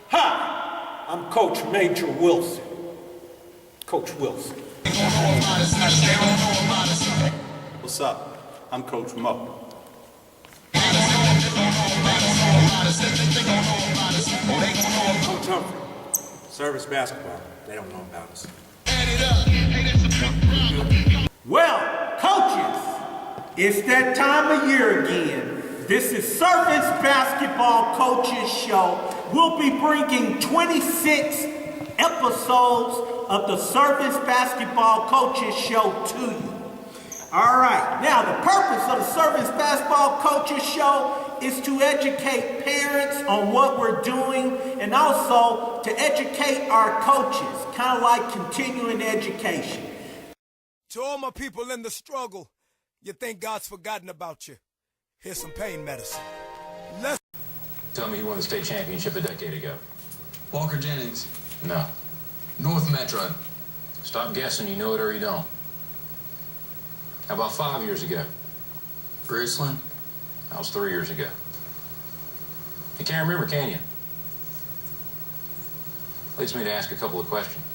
Hi, I'm Coach Major Wilson. Coach Wilson. What's up? I'm Coach Mo. Coach Humphrey. Service basketball. They don't know about us. Well, coaches, it's that time of year again. This is Service Basketball Coaches Show. We'll be bringing 26 episodes of the Service Basketball Coaches Show to you. All right, now the purpose of the Service Basketball Coaches Show is to educate parents on what we're doing and also to educate our coaches, kind of like continuing education. To all my people in the struggle, you think God's forgotten about you. Here's some pain medicine. Let's Tell me who won the state championship a decade ago. Walker Jennings. No. North Metro. Stop guessing, you know it or you don't. How about 5 years ago? Graceland. That was 3 years ago. You can't remember, can you? Leads me to ask a couple of questions.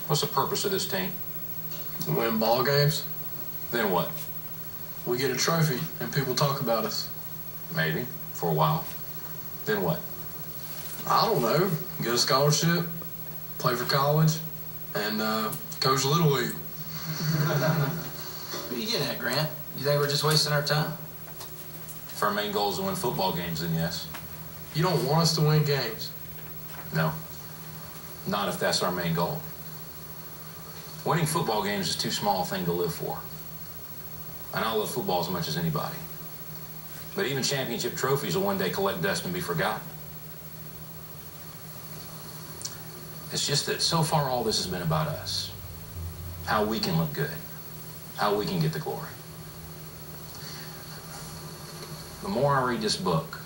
What's the purpose of this team? To win ball games. Then what? We get a trophy and people talk about us. Maybe, for a while. Then what? I don't know. Get a scholarship, play for college, and coach Little League. What are you getting at, Grant? You think we're just wasting our time? If our main goal is to win football games, then yes. You don't want us to win games. No. Not if that's our main goal. Winning football games is too small a thing to live for. And I love football as much as anybody. But even championship trophies will one day collect dust and be forgotten. It's just that so far all this has been about us. How we can look good. How we can get the glory. The more I read this book,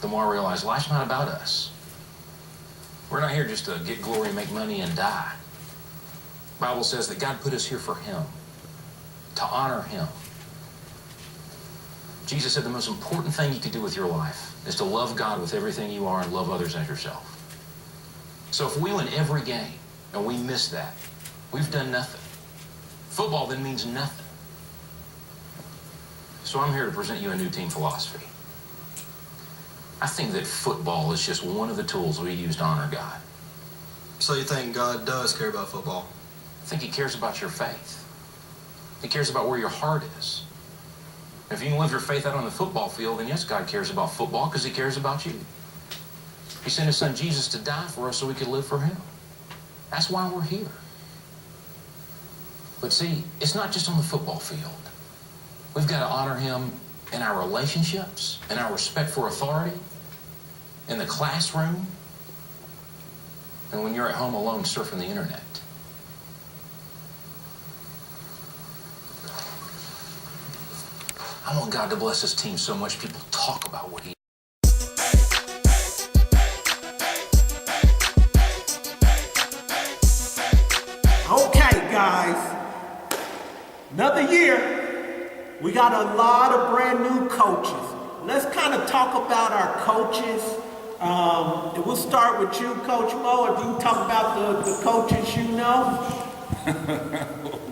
the more I realize life's not about us. We're not here just to get glory, make money, and die. The Bible says that God put us here for Him, to honor Him. Jesus said the most important thing you could do with your life is to love God with everything you are and love others as yourself. So if we win every game and we miss that, we've done nothing. Football then means nothing. So I'm here to present you a new team philosophy. I think that football is just one of the tools we use to honor God. So you think God does care about football? I think He cares about your faith. He cares about where your heart is. If you can live your faith out on the football field, then yes, God cares about football because He cares about you. He sent His Son Jesus to die for us so we could live for Him. That's why we're here. But see, it's not just on the football field. We've got to honor Him in our relationships, in our respect for authority, in the classroom, and when you're at home alone surfing the internet. I want God to bless this team so much people talk about what He. Okay, guys. Another year. We got a lot of brand new coaches. Let's kind of talk about our coaches. And we'll start with you, Coach Mo. If you can talk about the coaches you know.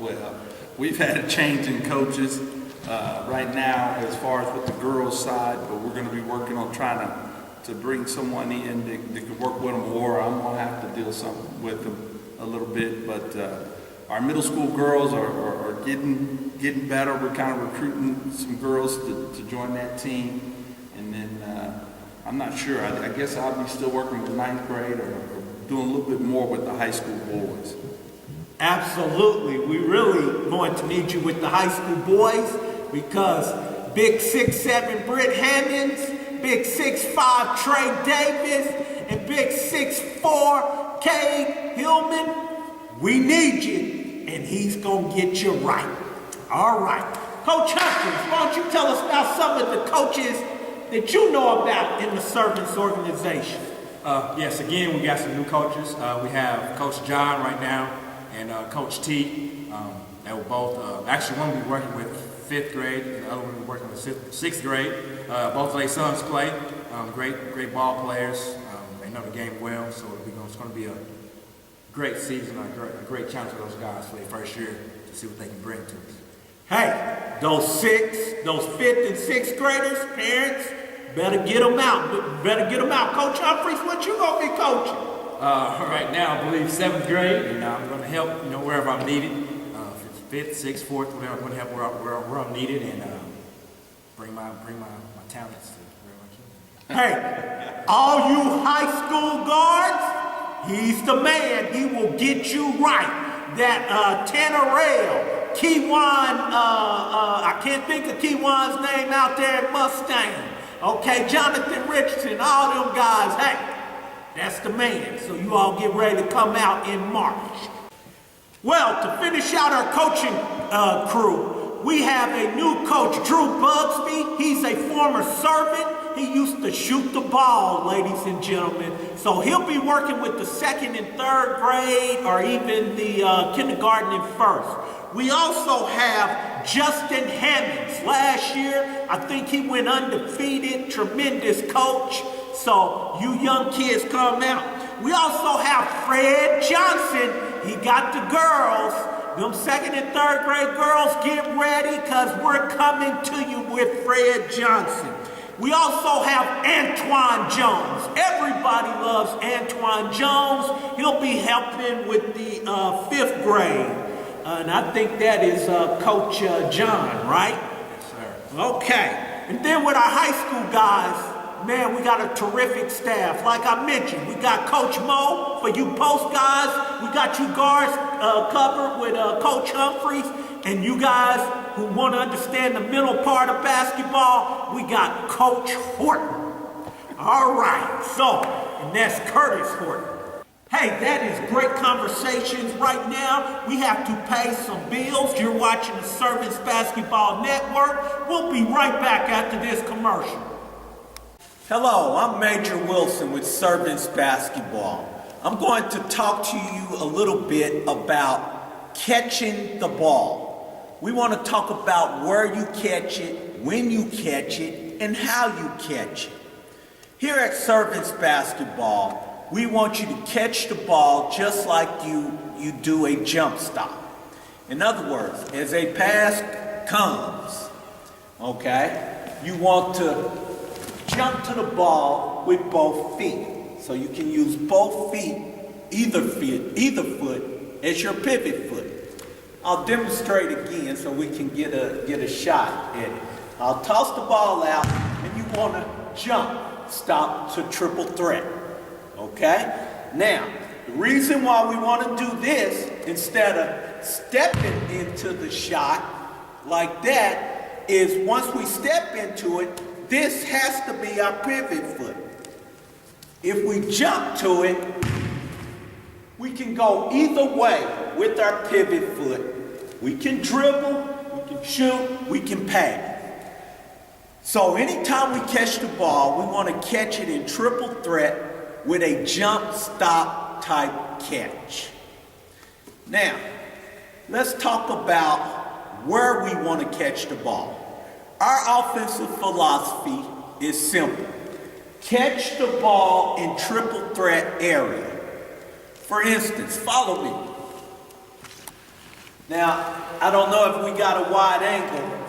Well, we've had a change in coaches right now as far as with the girls' side, but we're going to be working on trying to bring someone in that can work with them, or I'm going to have to deal something with them a little bit. But our middle school girls are getting better. We're kind of recruiting some girls to join that team. And then I'm not sure. I guess I'll be still working with ninth grade or doing a little bit more with the high school boys. Absolutely. We really going to need you with the high school boys because big 6'7" Britt Hammonds, big 6'5" Trey Davis, and big 6'4" Cade Hillman, we need you, and he's going to get you right. All right. Coach Humphries, why don't you tell us about some of the coaches that you know about in the service organization? Yes, again, we got some new coaches. We have Coach John right now and Coach T. They were both, actually one we've been working with fifth grade, and the other one we're working with sixth grade. Both of their sons play. Great ball players. They know the game well, so it's going to be a great season, a great challenge for those guys for their first year to see what they can bring to us. Hey, those fifth and sixth graders, parents, better get them out. Better get them out. Coach Humphreys, what you gonna be coaching? Right now, I believe seventh grade, and I'm going to help, wherever I'm needed. If it's fifth, sixth, fourth, whatever, I'm going to help where I'm needed and bring my talents to wherever I can. Hey, all you high school guards, he's the man. He will get you right. That Tannerell, Keywan, I can't think of Keywan's name out there at Mustang. Okay, Jonathan Richardson, all them guys, hey, that's the man. So you all get ready to come out in March. Well, to finish out our coaching crew, we have a new coach, Drew Bugsby. He's a former servant. He used to shoot the ball, ladies and gentlemen. So he'll be working with the second and third grade or even the kindergarten and first. We also have Justin Hammonds. Last year, I think he went undefeated, tremendous coach. So you young kids come out. We also have Fred Johnson. He got the girls. Them second and third grade girls, get ready because we're coming to you with Fred Johnson. We also have Antoine Jones. Everybody loves Antoine Jones. He'll be helping with the fifth grade. And I think that is Coach John, right? Yes, sir. Okay. And then with our high school guys, man, we got a terrific staff. Like I mentioned, we got Coach Mo for you post guys. We got you guards covered with Coach Humphreys. And you guys who want to understand the middle part of basketball, we got Coach Horton. All right, so, and that's Curtis Horton. Hey, that is great conversations right now. We have to pay some bills. You're watching the Servants Basketball Network. We'll be right back after this commercial. Hello, I'm Major Wilson with Servants Basketball. I'm going to talk to you a little bit about catching the ball. We want to talk about where you catch it, when you catch it, and how you catch it. Here at Servants Basketball, we want you to catch the ball just like you do a jump stop. In other words, as a pass comes, okay, you want to jump to the ball with both feet. So you can use both feet, either foot as your pivot foot. I'll demonstrate again so we can get a shot at it. I'll toss the ball out and you want to jump, stop to triple threat. Okay? Now, the reason why we want to do this instead of stepping into the shot like that is once we step into it, this has to be our pivot foot. If we jump to it, we can go either way with our pivot foot. We can dribble, we can shoot, we can pass. So anytime we catch the ball, we want to catch it in triple threat with a jump stop type catch. Now, let's talk about where we want to catch the ball. Our offensive philosophy is simple. Catch the ball in triple threat area. For instance, follow me. Now, I don't know if we got a wide angle,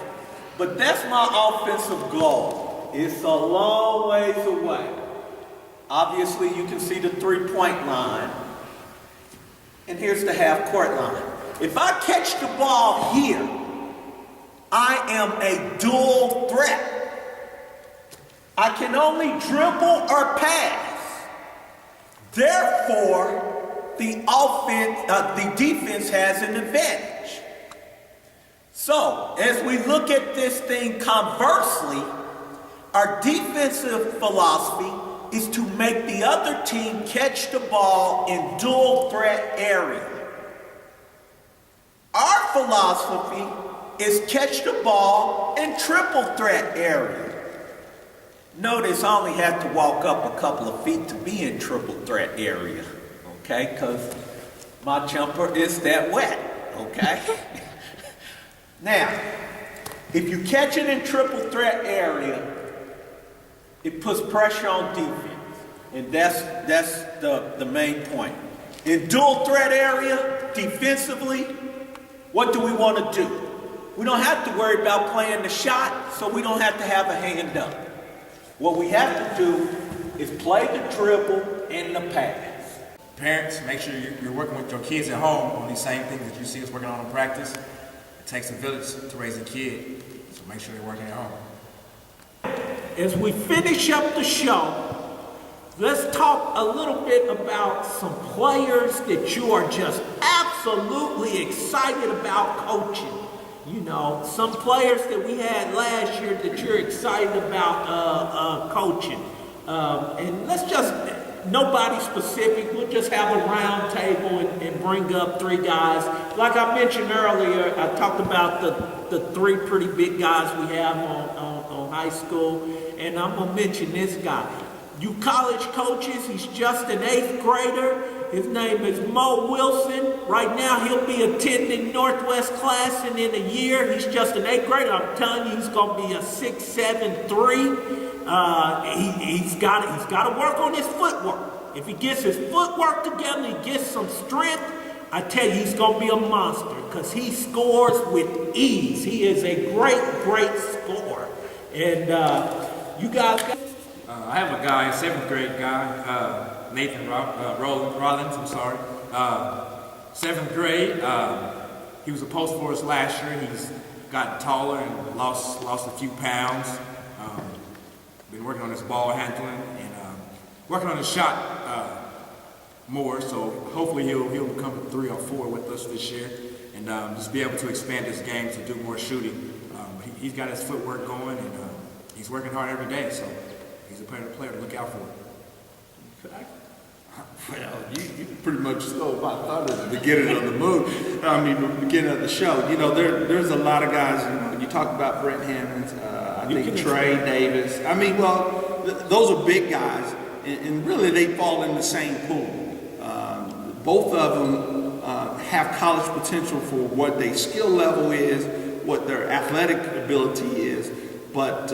but that's my offensive goal. It's a long ways away. Obviously, you can see the three-point line. And here's the half-court line. If I catch the ball here, I am a dual threat. I can only dribble or pass. Therefore, the defense has an advantage. So, as we look at this thing conversely, our defensive philosophy is to make the other team catch the ball in dual threat area. Our philosophy is catch the ball in triple threat area. Notice I only have to walk up a couple of feet to be in triple threat area. Okay, because my jumper is that wet, okay? Now, If you catch it in triple threat area, it puts pressure on defense. And that's the main point. In dual threat area, defensively, what do we want to do? We don't have to worry about playing the shot, so we don't have to have a hand up. What we have to do is play the dribble and the pass. Parents, make sure you're working with your kids at home on these same things that you see us working on in practice. It takes a village to raise a kid, so make sure they're working at home. As we finish up the show, let's talk a little bit about some players that you are just absolutely excited about coaching. You know, some players that we had last year that you're excited about coaching. And let's just, nobody specific, we'll just have a round table and bring up 3 guys. Like I mentioned earlier, I talked about the 3 pretty big guys we have on high school. And I'm going to mention this guy. You college coaches, he's just an 8th grader. His name is Mo Wilson. Right now, he'll be attending Northwest Classen in a year. He's just an 8th grader. I'm telling you, he's going to be a 6'7", 3". He's got to work on his footwork. If he gets his footwork together, he gets some strength, I tell you, he's going to be a monster because he scores with ease. He is a great, great scorer. And you guys got... I have a guy, a 7th grade guy, Nathan Rollins, I'm sorry. 7th grade, he was a post for us last year. He's gotten taller and lost a few pounds. Been working on his ball handling and working on his shot more, so hopefully he'll become a 3 or 4 with us this year and just be able to expand his game to do more shooting. He's got his footwork going and he's working hard every day, so he's a player to look out for. Well, you pretty much stole my thunder at the beginning of the the beginning of the show. You know, there's a lot of guys, you know, you talk about Brett Hammonds, I think Trey Davis. I mean, well, those are big guys, and really they fall in the same pool. Both of them have college potential for what their skill level is, what their athletic ability is, but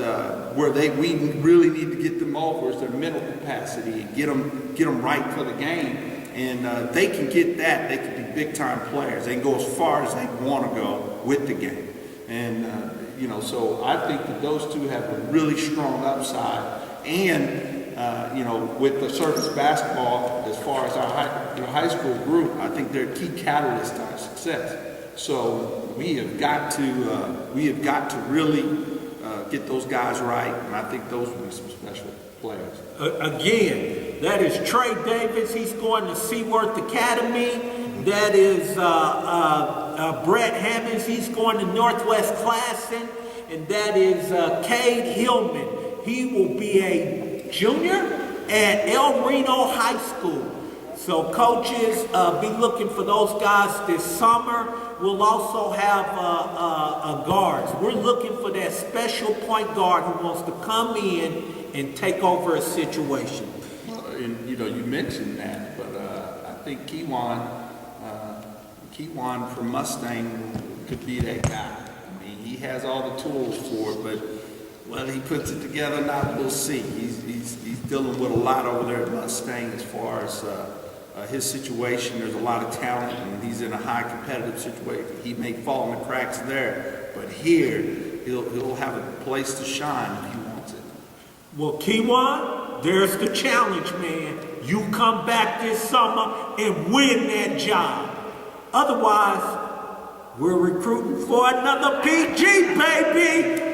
where we really need to get them over is their mental capacity and get them right for the game. And they can get that. They can be big time players. They can go as far as they want to go with the game. And you know, so I think that those 2 have a really strong upside. And you know, with the surface basketball, as far as our high school group, I think they're a key catalyst to our success. So we have got to really get those guys right, and I think those will be some special players. Again, that is Trey Davis. He's going to Seaworth Academy. That is Brett Hammonds. He's going to Northwest Classen. And that is Cade Hillman. He will be a junior at El Reno High School. So coaches, be looking for those guys this summer. We'll also have guards. We're looking for that special point guard who wants to come in and take over a situation. Well, and you know, you mentioned that, but I think Kewan from Mustang could be that guy. I mean, he has all the tools for it, but whether he puts it together or not, we'll see. He's dealing with a lot over there at Mustang as far as his situation. There's a lot of talent, and he's in a high competitive situation. He may fall in the cracks there, but here he'll have a place to shine if he wants it. Well, Kewan, there's the challenge, man. You come back this summer and win that job. Otherwise, we're recruiting for another PG, baby.